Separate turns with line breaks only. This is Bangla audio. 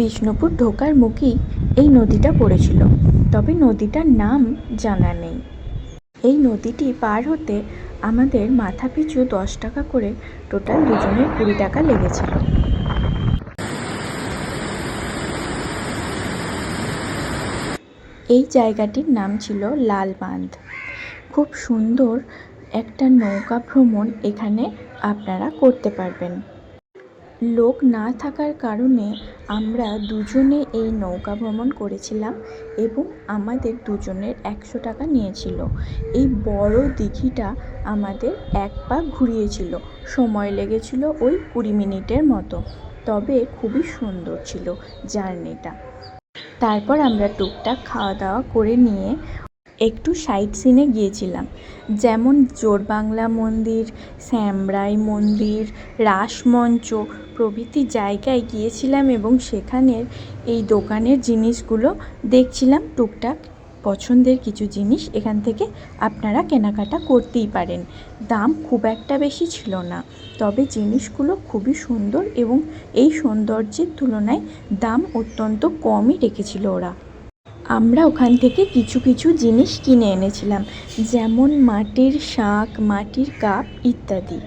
বিষ্ণুপুর ঢোকার মুখেই এই নদীটা পড়েছিল, তবে নদীটার নাম জানা নেই। এই নদীটি পার হতে আমাদের মাথাপিছু 10 টাকা করে, টোটাল দুজনের 20 টাকা লেগেছিল। এই জায়গাটির নাম ছিল লাল বাঁধ। খুব সুন্দর একটা নৌকা ভ্রমণ এখানে আপনারা করতে পারবেন। লোক না থাকার কারণে আমরা দুজনে এই নৌকা ভ্রমণ করেছিলাম এবং আমাদের দুজনের 100 টাকা নিয়েছিল। এই বড় দিঘিটা আমাদের এক পা ঘুরিয়েছিল, সময় লেগেছিল ওই 20 মিনিটের মতো, তবে খুবই সুন্দর ছিল জার্নিটা। তারপর আমরা টুকটাক খাওয়া দাওয়া করে নিয়ে একটু সাইট সিনে গিয়েছিলাম, যেমন জোড়বাংলা মন্দির, শ্যামরাই মন্দির, রাসমঞ্চ প্রভৃতি জায়গায় গিয়েছিলাম এবং সেখানের এই দোকানের জিনিসগুলো দেখছিলাম। টুকটাক পছন্দের কিছু জিনিস এখান থেকে আপনারা কেনাকাটা করতেই পারেন। দাম খুব একটা বেশি ছিল না, তবে জিনিসগুলো খুবই সুন্দর এবং এই সৌন্দর্যের তুলনায় দাম অত্যন্ত কমই রেখেছিল ওরা। আমরা ওখান থেকে কিছু কিছু জিনিস কিনে এনেছিলাম, যেমন মাটির শাঁখ, মাটির কাপ ইত্যাদি।